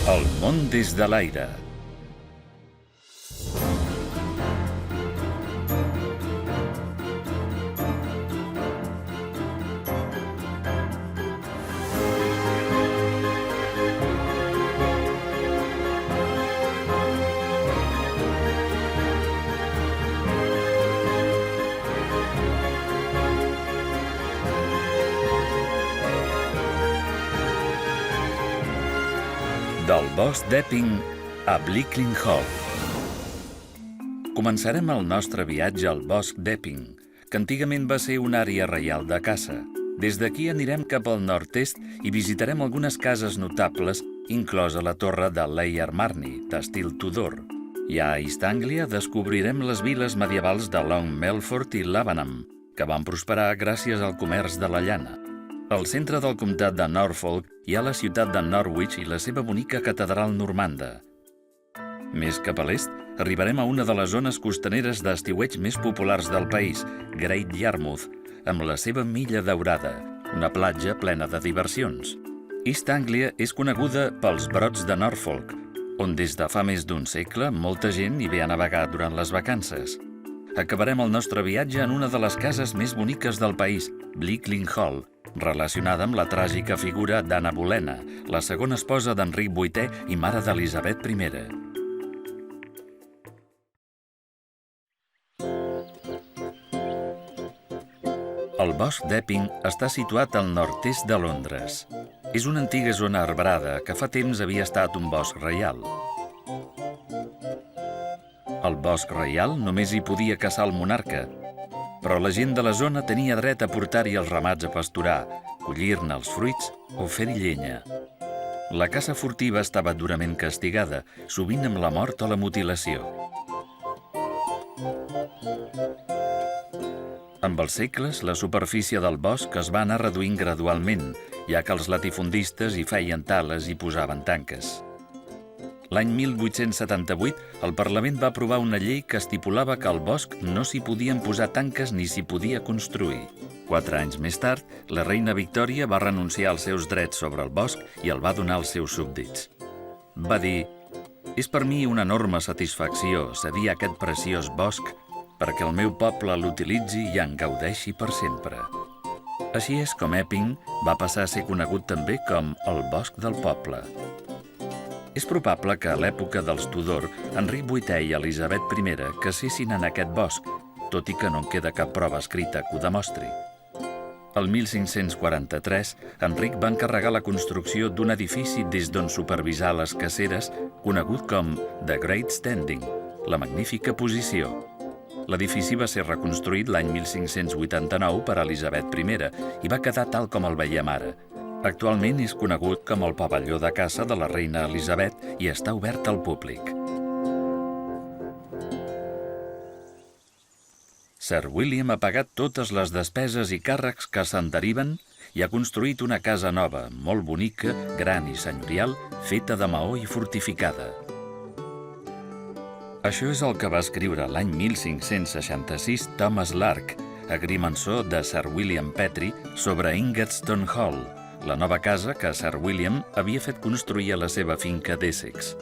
El món des de l'aire. Del bosc d'Epping a Bleakling Hall. Començarem el nostre viatge al bosc d'Epping, que antigament va ser una àrea reial de caça. Des d'aquí anirem cap al nord-est i visitarem algunes cases notables, inclosa la torre de Layer Marney, d'estil Tudor. I a East Anglia descobrirem les viles medievals de Long Melford i Lavenham, que van prosperar gràcies al comerç de la llana. Al centre del comtat de Norfolk hi ha la ciutat de Norwich i la seva bonica catedral normanda. Més cap a l'est, arribarem a una de les zones costaneres d'estiueig més populars del país, Great Yarmouth, amb la seva milla daurada, una platja plena de diversions. East Anglia és coneguda pels brots de Norfolk, on des de fa més d'un segle molta gent hi ve a navegar durant les vacances. Acabarem el nostre viatge en una de les cases més boniques del país, Bleakling Hall, relacionada amb la tràgica figura d'Anna Bolena, la segona esposa d'Enric VIII i mare d'Elisabet I. El bosc d'Epping està situat al nord-est de Londres. És una antiga zona arbrada que fa temps havia estat un bosc reial. Al bosc reial només hi podia caçar el monarca, però la gent de la zona tenia dret a portar-hi els ramats a pasturar, collir-ne els fruits o fer-hi llenya. La caça furtiva estava durament castigada, sovint amb la mort o la mutilació. Amb els segles, la superfície del bosc es va anar reduint gradualment, ja que els latifundistes hi feien tales i posaven tanques. L'any 1878, el Parlament va aprovar una llei que estipulava que al bosc no s'hi podien posar tanques ni s'hi podia construir. 4 anys més tard, la reina Victòria va renunciar als seus drets sobre el bosc i el va donar als seus súbdits. Va dir: «És per mi una enorme satisfacció cedir aquest preciós bosc perquè el meu poble l'utilitzi i en gaudeixi per sempre». Així és com Epping va passar a ser conegut també com el bosc del poble. És probable que a l'època dels Tudor, Enric VIII i Elisabet I casessin en aquest bosc, tot i que no en queda cap prova escrita que ho demostri. El 1543, Enric va encarregar la construcció d'un edifici des d'on supervisar les caceres, conegut com The Great Standing, la magnífica posició. L'edifici va ser reconstruït l'any 1589 per Elisabet I i va quedar tal com el veiem ara. Actualment és conegut com el pavelló de caça de la reina Elisabet i està obert al públic. Sir William ha pagat totes les despeses i càrrecs que se'n deriven i ha construït una casa nova, molt bonica, gran i senyorial, feta de maó i fortificada. Això és el que va escriure l'any 1566 Thomas Lark, agrimensor de Sir William Petrie, sobre Ingatestone Hall, la nova casa que Sir William havia fet construir a la seva finca d'Essex.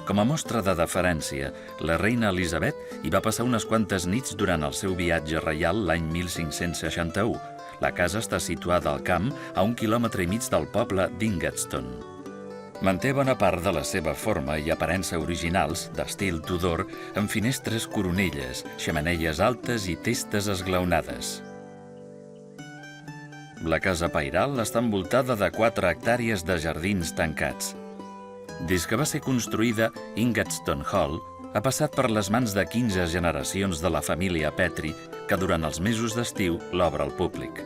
Com a mostra de deferència, la reina Elisabet hi va passar unes quantes nits durant el seu viatge reial l'any 1561. La casa està situada al camp a 1,5 quilòmetres del poble d'Ingatestone. Manté bona part de la seva forma i aparença originals, d'estil Tudor, amb finestres coronelles, xemeneies altes i testes esglaonades. La casa pairal està envoltada de 4 hectàrees de jardins tancats. Des que va ser construïda, Ingatestone Hall ha passat per les mans de 15 generacions de la família Petrie, que durant els mesos d'estiu l'obre al públic.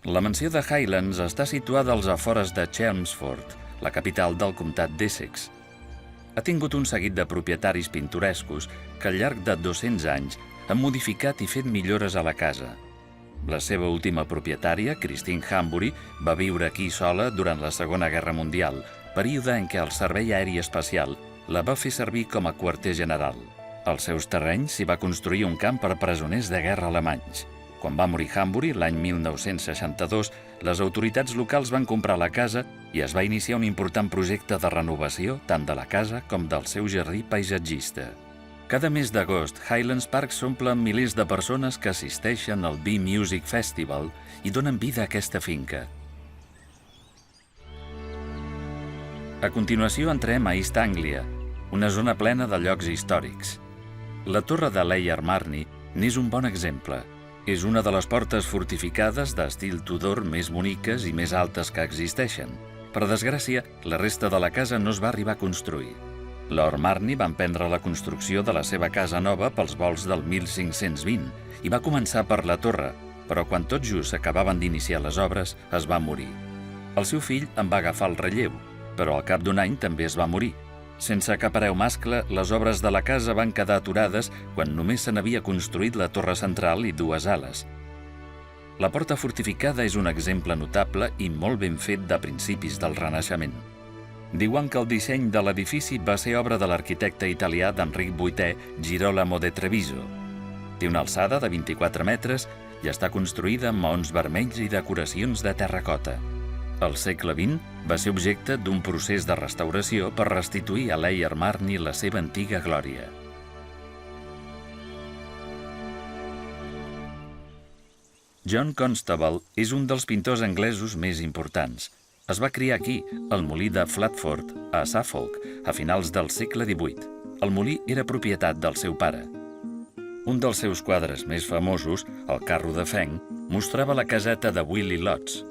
La mansió de Highlands està situada als afores de Chelmsford, la capital del comtat d'Essex. Ha tingut un seguit de propietaris pintorescos que al llarg de 200 anys han modificat i fet millores a la casa. La seva última propietària, Christine Hanbury, va viure aquí sola durant la Segona Guerra Mundial, període en què el Servei Aeri Espacial la va fer servir com a quarter general. Als seus terrenys s'hi va construir un camp per presoners de guerra alemanys. Quan va morir Hanbury, l'any 1962, les autoritats locals van comprar la casa i es va iniciar un important projecte de renovació tant de la casa com del seu jardí paisatgista. Cada mes d'agost, Highlands Park s'omple amb milers de persones que assisteixen al Bee Music Festival i donen vida a aquesta finca. A continuació entrem a East Anglia, una zona plena de llocs històrics. La torre de Layer Marney n'és un bon exemple. És una de les portes fortificades d'estil Tudor més boniques i més altes que existeixen. Per desgràcia, la resta de la casa no es va arribar a construir. Lord Marney va emprendre la construcció de la seva casa nova pels volts del 1520 i va començar per la torre, però quan tot just acabaven d'iniciar les obres, es va morir. El seu fill en va agafar el relleu, però al cap d'un any també es va morir. Sense cap hereu mascle, les obres de la casa van quedar aturades quan només se n'havia construït la torre central i dues ales. La porta fortificada és un exemple notable i molt ben fet de principis del Renaixement. Diuen que el disseny de l'edifici va ser obra de l'arquitecte italià d'Enric VIII, Girolamo de Treviso. Té una alçada de 24 metres i està construïda amb maons vermells i decoracions de terracota. Al segle XX va ser objecte d'un procés de restauració per restituir a Layer Marney la seva antiga glòria. John Constable és un dels pintors anglesos més importants. Es va criar aquí, al molí de Flatford, a Suffolk, a finals del segle XVIII. El molí era propietat del seu pare. Un dels seus quadres més famosos, El carro de fenc, mostrava la caseta de Willie Lotz.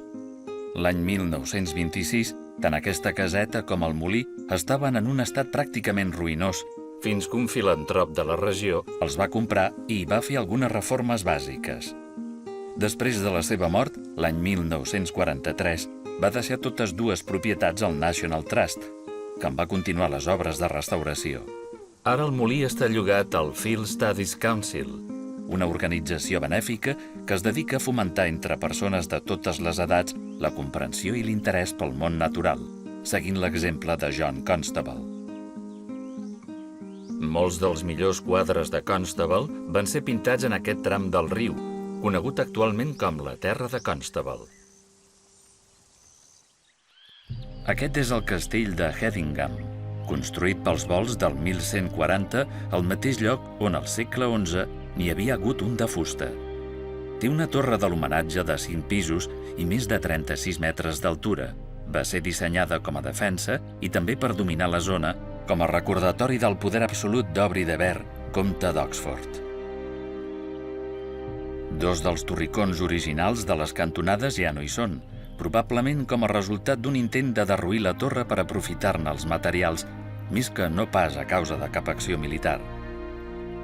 L'any 1926, tant aquesta caseta com el molí estaven en un estat pràcticament ruïnós, fins que un filantrop de la regió els va comprar i hi va fer algunes reformes bàsiques. Després de la seva mort, l'any 1943, va deixar totes dues propietats al National Trust, que en va continuar les obres de restauració. Ara el molí està llogat al Field Studies Council, una organització benèfica que es dedica a fomentar entre persones de totes les edats la comprensió i l'interès pel món natural, seguint l'exemple de John Constable. Molts dels millors quadres de Constable van ser pintats en aquest tram del riu, conegut actualment com la Terra de Constable. Aquest és el castell de Hedingham, construït pels volts del 1140 al mateix lloc on al segle XI n'hi havia hagut un de fusta. Té una torre de l'homenatge de 5 pisos i més de 36 metres d'altura. Va ser dissenyada com a defensa i també per dominar la zona, com a recordatori del poder absolut d'Aubrey de Vere, comte d'Oxford. Dos dels torricons originals de les cantonades ja no hi són, probablement com a resultat d'un intent de derruir la torre per aprofitar-ne els materials, més que no pas a causa de cap acció militar.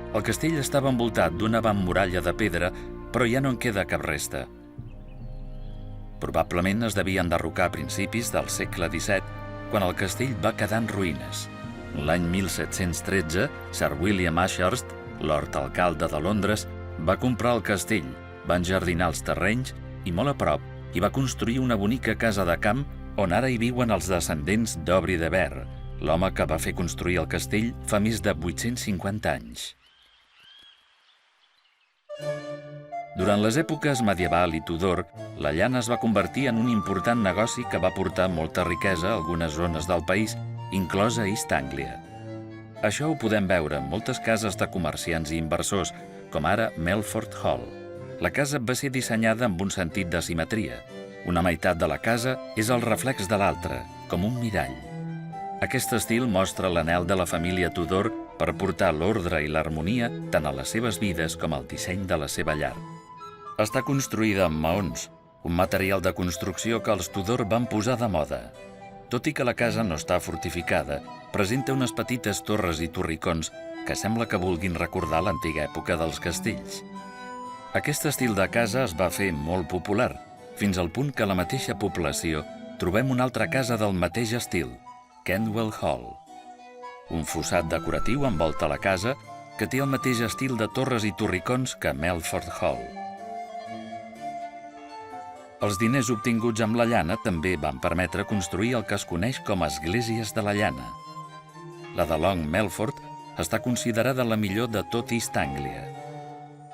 El castell estava envoltat d'una muralla de pedra, però ja no en queda cap resta. Probablement es devia enderrocar a principis del segle XVII, quan el castell va quedar en ruïnes. L'any 1713, Sir William Ashurst, lord alcalde de Londres, va comprar el castell, va enjardinar els terrenys i molt a prop hi va construir una bonica casa de camp on ara hi viuen els descendents d'Aubrey de Vere, l'home que va fer construir el castell fa més de 850 anys. Durant les èpoques medieval i Tudor, la llana es va convertir en un important negoci que va portar molta riquesa a algunes zones del país, inclosa East Anglia. Això ho podem veure en moltes cases de comerciants i inversors, com ara Melford Hall. La casa va ser dissenyada amb un sentit de simetria. Una meitat de la casa és el reflex de l'altra, com un mirall. Aquest estil mostra l'anhel de la família Tudor per portar l'ordre i l'harmonia tant a les seves vides com al disseny de la seva llar. Està construïda amb maons, un material de construcció que els Tudor van posar de moda. Tot i que la casa no està fortificada, presenta unes petites torres i torricons que sembla que vulguin recordar l'antiga època dels castells. Aquest estil de casa es va fer molt popular, fins al punt que a la mateixa població trobem una altra casa del mateix estil, Kenwell Hall. Un fossat decoratiu envolta la casa que té el mateix estil de torres i torricons que Melford Hall. Els diners obtinguts amb la llana també van permetre construir el que es coneix com a esglésies de la llana. La de Long Melford està considerada la millor de tot East Anglia.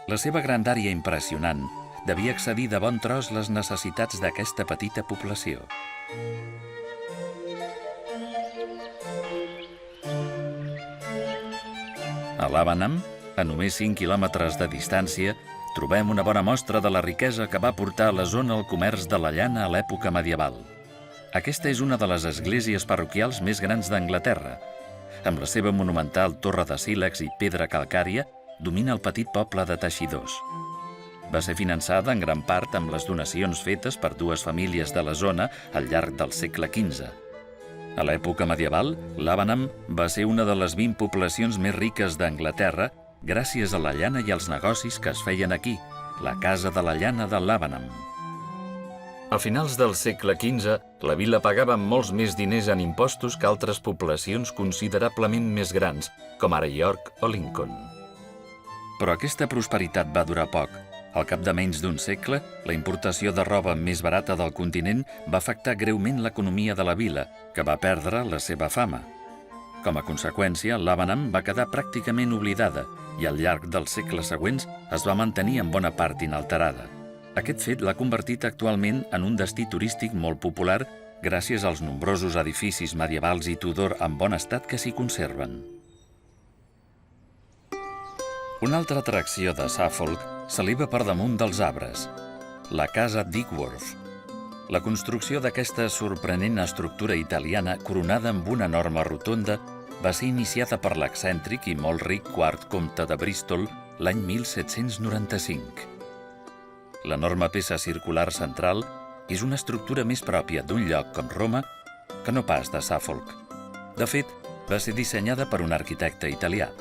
La seva grandària impressionant devia excedir de bon tros les necessitats d'aquesta petita població. A Lavenham, a només 5 quilòmetres de distància, trobem una bona mostra de la riquesa que va portar a la zona el comerç de la llana a l'època medieval. Aquesta és una de les esglésies parroquials més grans d'Anglaterra. Amb la seva monumental torre de sílex i pedra calcària, domina el petit poble de teixidors. Va ser finançada en gran part amb les donacions fetes per 2 famílies de la zona al llarg del segle XV. A l'època medieval, Lavenham va ser una de les 20 poblacions més riques d'Anglaterra gràcies a la llana i als negocis que es feien aquí, la Casa de la Llana de Lavenham. A finals del segle XV, la vila pagava molts més diners en impostos que altres poblacions considerablement més grans, com ara York o Lincoln. Però aquesta prosperitat va durar poc. Al cap de menys d'un segle, la importació de roba més barata del continent va afectar greument l'economia de la vila, que va perdre la seva fama. Com a conseqüència, Lavenham va quedar pràcticament oblidada i al llarg dels segles següents es va mantenir en bona part inalterada. Aquest fet l'ha convertit actualment en un destí turístic molt popular gràcies als nombrosos edificis medievals i Tudor en bon estat que s'hi conserven. Una altra atracció de Suffolk s'eleva per damunt dels arbres, la Casa Dickworth. La construcció d'aquesta sorprenent estructura italiana coronada amb una enorme rotonda va ser iniciada per l'excèntric i molt ric quart comte de Bristol l'any 1795. L'enorme peça circular central és una estructura més pròpia d'un lloc com Roma que no pas de Suffolk. De fet, va ser dissenyada per un arquitecte italià.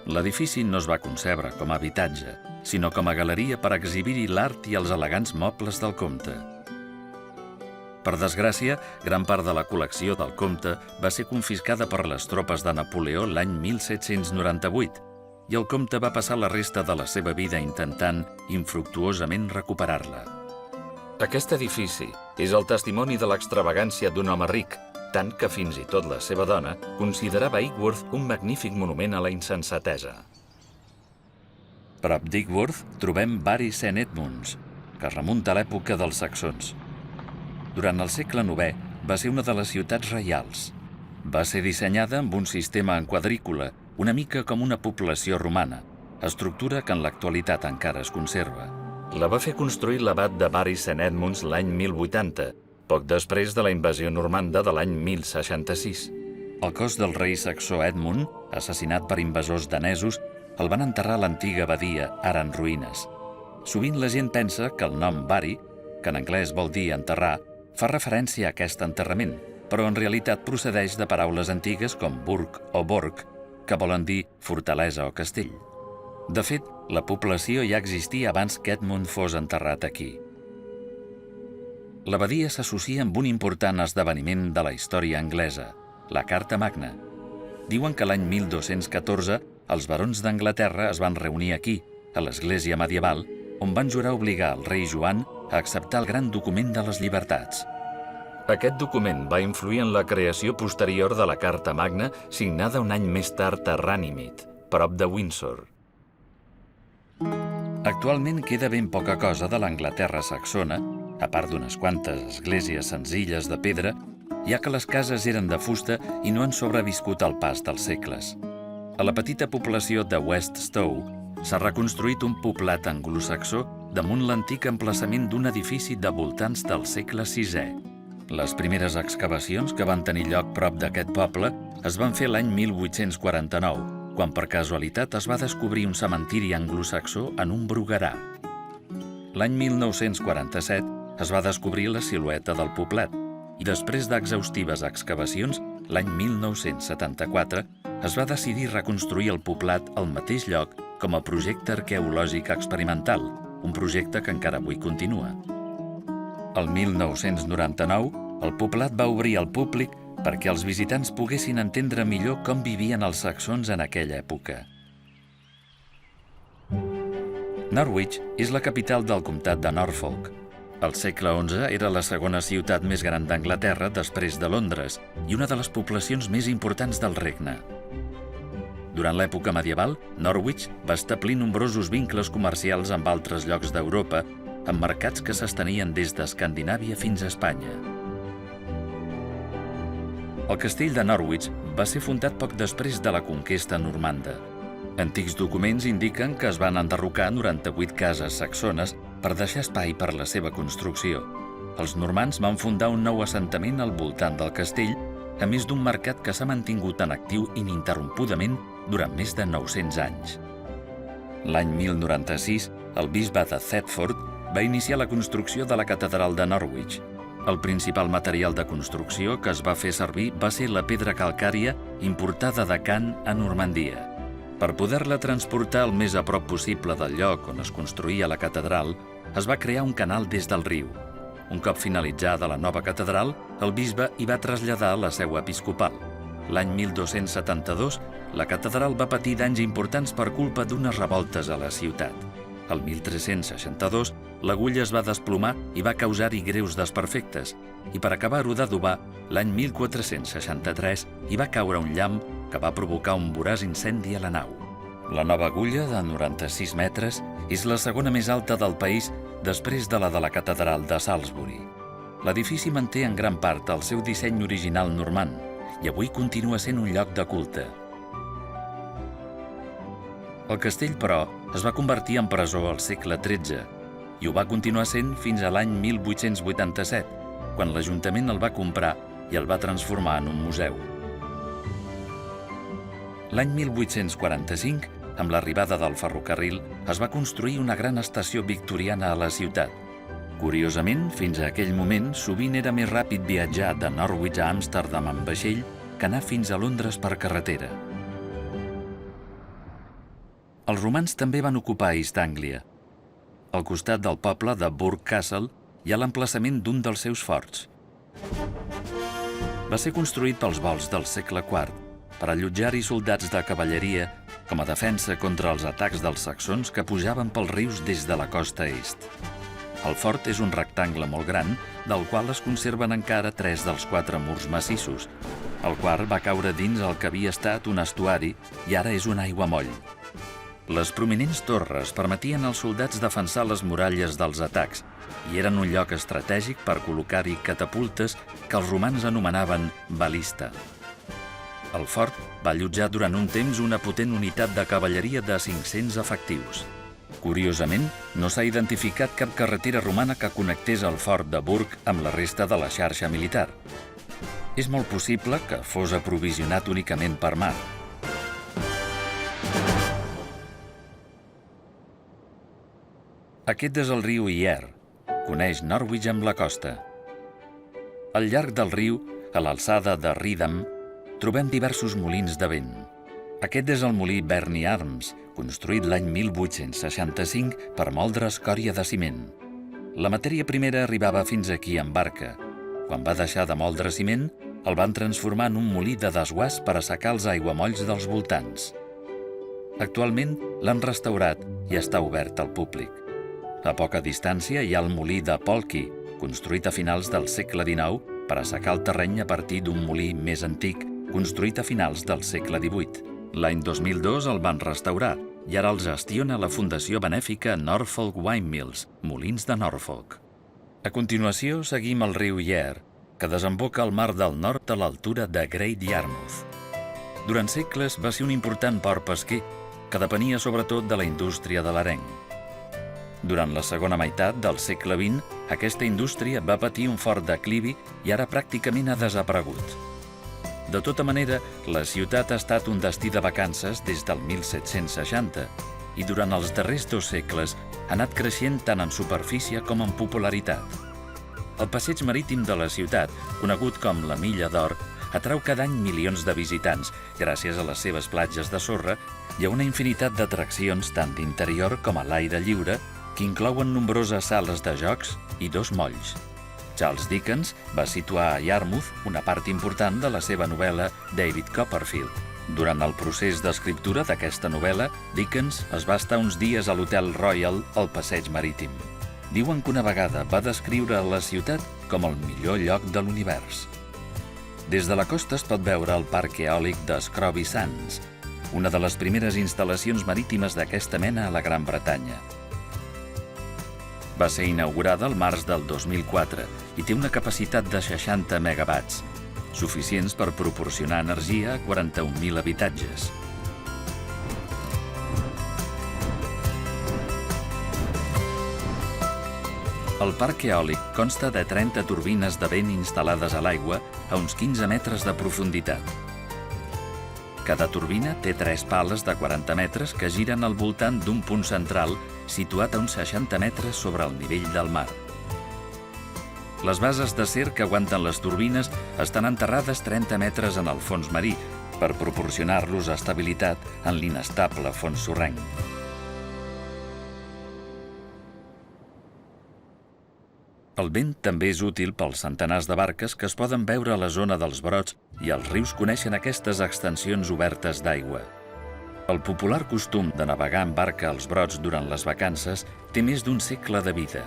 L'edifici no es va concebre com a habitatge, sinó com a galeria per exhibir-hi l'art i els elegants mobles del comte. Per desgràcia, gran part de la col·lecció del comte va ser confiscada per les tropes de Napoleó l'any 1798 i el comte va passar la resta de la seva vida intentant infructuosament recuperar-la. Aquest edifici és el testimoni de l'extravagància d'un home ric, tant que fins i tot la seva dona considerava Dickworth un magnífic monument a la insensatesa. Prop Dickworth trobem Bury St. Edmunds, que es remunta a l'època dels saxons. Durant el segle IX va ser una de les ciutats reials. Va ser dissenyada amb un sistema en quadrícula, una mica com una població romana, estructura que en l'actualitat encara es conserva. La va fer construir l'abat de Bury St. Edmunds l'any 1080, poc després de la invasió normanda de l'any 1066. El cos del rei saxó Edmund, assassinat per invasors danesos, el van enterrar a l'antiga abadia, ara en ruïnes. Sovint la gent pensa que el nom Bury, que en anglès vol dir enterrar, fa referència a aquest enterrament, però en realitat procedeix de paraules antigues com burg o borg, que volen dir fortalesa o castell. De fet, la població ja existia abans que Edmund fos enterrat aquí. L'abadia s'associa amb un important esdeveniment de la història anglesa, la Carta Magna. Diuen que l'any 1214 els barons d'Anglaterra es van reunir aquí, a l'església medieval, on van jurar obligar el rei Joan a acceptar el gran document de les llibertats. Aquest document va influir en la creació posterior de la Carta Magna, signada un any més tard a Runnymede, prop de Windsor. Actualment queda ben poca cosa de l'Anglaterra saxona, a part d'unes quantes esglésies senzilles de pedra, ja que les cases eren de fusta i no han sobreviscut al pas dels segles. A la petita població de West Stowe s'ha reconstruït un poblat anglosaxó damunt l'antic emplaçament d'un edifici de voltants del segle VI. Les primeres excavacions que van tenir lloc prop d'aquest poble es van fer l'any 1849, quan per casualitat es va descobrir un cementiri anglosaxó en un bruguerar. L'any 1947 es va descobrir la silueta del poblat i després d'exhaustives excavacions, l'any 1974, es va decidir reconstruir el poblat al mateix lloc com a projecte arqueològic experimental, un projecte que encara avui continua. El 1999, el poblat va obrir al públic perquè els visitants poguessin entendre millor com vivien els saxons en aquella època. Norwich és la capital del comtat de Norfolk. Al segle XI era la segona ciutat més gran d'Anglaterra després de Londres i una de les poblacions més importants del regne. Durant l'època medieval, Norwich va establir nombrosos vincles comercials amb altres llocs d'Europa amb mercats que s'estenien des d'Escandinàvia fins a Espanya. El castell de Norwich va ser fundat poc després de la conquesta normanda. Antics documents indiquen que es van enderrocar 98 cases saxones per deixar espai per la seva construcció. Els normands van fundar un nou assentament al voltant del castell, a més d'un mercat que s'ha mantingut en actiu ininterrompudament durant més de 900 anys. L'any 1096, el bisbe de Thetford va iniciar la construcció de la catedral de Norwich. El principal material de construcció que es va fer servir va ser la pedra calcària importada de Caen a Normandia. Per poder-la transportar el més a prop possible del lloc on es construïa la catedral, es va crear un canal des del riu. Un cop finalitzada la nova catedral, el bisbe hi va traslladar la seu episcopal. L'any 1272, la catedral va patir danys importants per culpa d'unes revoltes a la ciutat. El 1362, l'agulla es va desplomar i va causar-hi greus desperfectes, i per acabar-ho d'adobar, l'any 1463 hi va caure un llamp que va provocar un voraç incendi a la nau. La nova agulla, de 96 metres, és la segona més alta del país després de la catedral de Salisbury. L'edifici manté en gran part el seu disseny original normand i avui continua sent un lloc de culte. El castell, però, es va convertir en presó al segle XIII i ho va continuar sent fins a l'any 1887, quan l'Ajuntament el va comprar i el va transformar en un museu. L'any 1845, amb l'arribada del ferrocarril, es va construir una gran estació victoriana a la ciutat. Curiosament, fins a aquell moment, sovint era més ràpid viatjar de Norwich a Amsterdam amb vaixell que anar fins a Londres per carretera. Els romans també van ocupar East Anglia. Al costat del poble de Burgh Castle hi ha l'emplaçament d'un dels seus forts. Va ser construït pels volts del segle IV per allotjar-hi soldats de cavalleria com a defensa contra els atacs dels saxons que pujaven pels rius des de la costa est. El fort és un rectangle molt gran, del qual es conserven encara 3 dels 4 murs massissos. El quart va caure dins el que havia estat un estuari i ara és un aiguamoll. Les prominents torres permetien als soldats defensar les muralles dels atacs i eren un lloc estratègic per col·locar-hi catapultes que els romans anomenaven balista. El fort va allotjar durant un temps una potent unitat de cavalleria de 500 efectius. Curiosament, no s'ha identificat cap carretera romana que connectés el fort de Burgh amb la resta de la xarxa militar. És molt possible que fos aprovisionat únicament per mar. Aquest és el riu Yare. Coneix Norwich amb la costa. Al llarg del riu, a l'alçada de Reedham, trobem diversos molins de vent. Aquest és el molí Bernie Arms, construït l'any 1865 per moldre escòria de ciment. La matèria primera arribava fins aquí en barca. Quan va deixar de moldre ciment, el van transformar en un molí de desguàs per assecar els aiguamolls dels voltants. Actualment l'han restaurat i està obert al públic. A poca distància hi ha el molí de Polkey, construït a finals del segle XIX per assecar el terreny a partir d'un molí més antic, construït a finals del segle XVIII. L'any 2002 el van restaurar i ara el gestiona la Fundació Benèfica Norfolk Windmills, Molins de Norfolk. A continuació seguim el riu Yare, que desemboca al mar del nord a l'altura de Great Yarmouth. Durant segles va ser un important port pesquer, que depenia sobretot de la indústria de l'areng. Durant la segona meitat del segle XX, aquesta indústria va patir un fort declivi i ara pràcticament ha desaparegut. De tota manera, la ciutat ha estat un destí de vacances des del 1760 i durant els darrers 2 segles ha anat creixent tant en superfície com en popularitat. El passeig marítim de la ciutat, conegut com la Milla d'Or, atrau cada any milions de visitants gràcies a les seves platges de sorra i a una infinitat d'atraccions tant d'interior com a l'aire lliure que inclouen nombroses sales de jocs i 2 molls. Charles Dickens va situar a Yarmouth una part important de la seva novel·la David Copperfield. Durant el procés d'escriptura d'aquesta novel·la, Dickens es va estar uns dies a l'Hotel Royal al passeig marítim. Diuen que una vegada va descriure la ciutat com el millor lloc de l'univers. Des de la costa es pot veure el parc eòlic de Scrobby Sands, una de les primeres instal·lacions marítimes d'aquesta mena a la Gran Bretanya. Va ser inaugurada al març del 2004 i té una capacitat de 60 megawatts, suficients per proporcionar energia a 41.000 habitatges. El parc eòlic consta de 30 turbines de vent instal·lades a l'aigua a uns 15 metres de profunditat. Cada turbina té 3 pales de 40 metres que giren al voltant d'un punt central situat a uns 60 metres sobre el nivell del mar. Les bases d'acer que aguanten les turbines estan enterrades 30 metres en el fons marí per proporcionar-los estabilitat en l'inestable fons sorrenc. El vent també és útil pels centenars de barques que es poden veure a la zona dels brots i els rius coneixen aquestes extensions obertes d'aigua. El popular costum de navegar en barca als brots durant les vacances té més d'un segle de vida.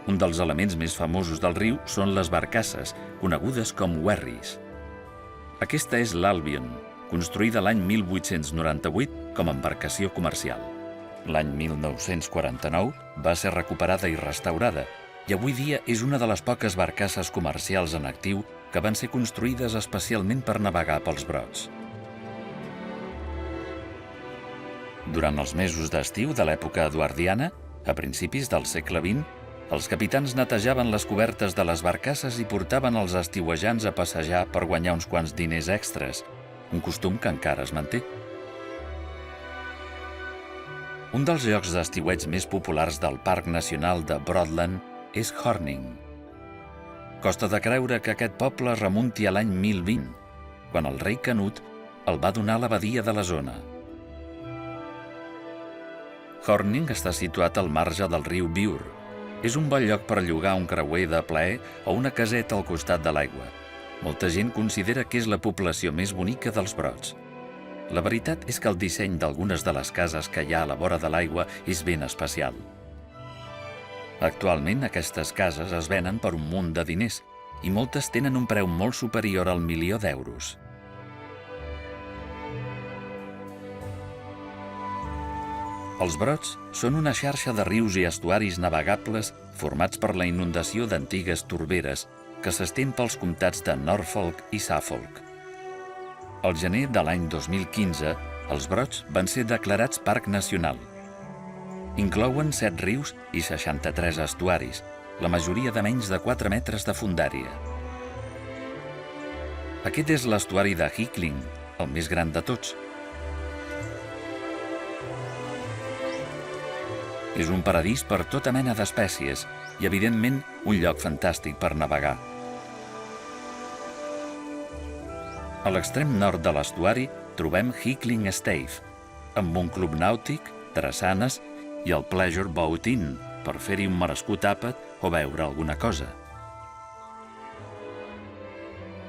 Un dels elements més famosos del riu són les barcasses, conegudes com wherries. Aquesta és l'Albion, construïda l'any 1898 com a embarcació comercial. L'any 1949 va ser recuperada i restaurada, i avui dia és una de les poques barcasses comercials en actiu que van ser construïdes especialment per navegar pels brots. Durant els mesos d'estiu de l'època eduardiana, a principis del segle XX, els capitans netejaven les cobertes de les barcasses i portaven els estiuejants a passejar per guanyar uns quants diners extras, un costum que encara es manté. Un dels llocs d'estiueig més populars del Parc Nacional de Broadland és Horning. Costa de creure que aquest poble remunti a l'any 1020, quan el rei Canut el va donar a l'abadia de la zona. Horning està situat al marge del riu Bure. És un bon lloc per llogar un creuer de plaer o una caseta al costat de l'aigua. Molta gent considera que és la població més bonica dels brots. La veritat és que el disseny d'algunes de les cases que hi ha a la vora de l'aigua és ben especial. Actualment, aquestes cases es venen per un munt de diners i moltes tenen un preu molt superior al milió d'euros. Els brots són una xarxa de rius i estuaris navegables formats per la inundació d'antigues torberes que s'estén pels comtats de Norfolk i Suffolk. Al gener de l'any 2015, els brots van ser declarats Parc Nacional. Inclouen 7 rius i 63 estuaris, la majoria de menys de 4 metres de fondària. Aquest és l'estuari de Hickling, el més gran de tots. És un paradís per tota mena d'espècies i, evidentment, un lloc fantàstic per navegar. A l'extrem nord de l'estuari trobem Hickling Stave, amb un club nàutic, drassanes i el Pleasure Boat Inn, per fer-hi un merescut àpat o beure alguna cosa.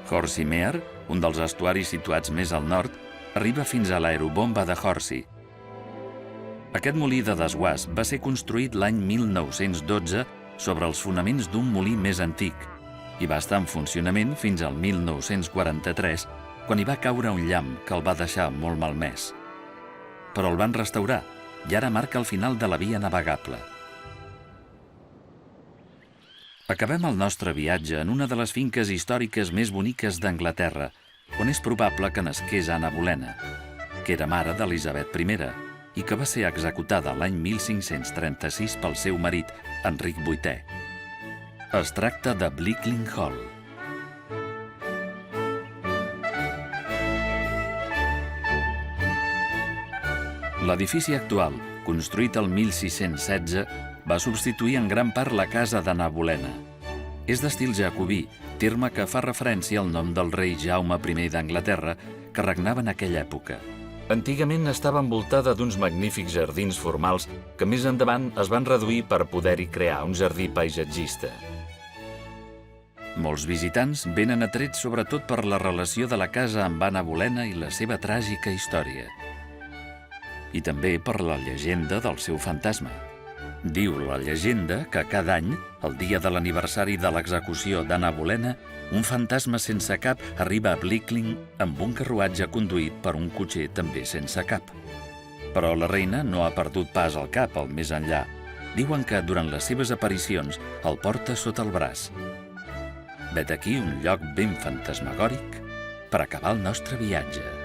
Horsey Mere, un dels estuaris situats més al nord, arriba fins a l'aerobomba de Horsey. Aquest molí de desguàs va ser construït l'any 1912 sobre els fonaments d'un molí més antic i va estar en funcionament fins al 1943, quan hi va caure un llamp que el va deixar molt malmès. Però el van restaurar i ara marca el final de la via navegable. Acabem el nostre viatge en una de les finques històriques més boniques d'Anglaterra, on és probable que nasqués Anna Bolena, que era mare d'Elisabet I i que va ser executada l'any 1536 pel seu marit, Enric VIII. Es tracta de Blickling Hall. L'edifici actual, construït el 1616, va substituir en gran part la casa d'Anna Bolena. És d'estil jacobí, terme que fa referència al nom del rei Jaume I d'Anglaterra, que regnava en aquella època. Antigament estava envoltada d'uns magnífics jardins formals que més endavant es van reduir per poder-hi crear un jardí paisatgista. Molts visitants venen atrets sobretot per la relació de la casa amb Anna Bolena i la seva tràgica història. I també per la llegenda del seu fantasma. Diu la llegenda que cada any, el dia de l'aniversari de l'execució d'Anna Bolena, un fantasma sense cap arriba a Blickling amb un carruatge conduït per un cotxer també sense cap. Però la reina no ha perdut pas el cap al més enllà diuen que durant les seves aparicions el porta sota el braç. Vet aquí un lloc ben fantasmagòric per acabar el nostre viatge.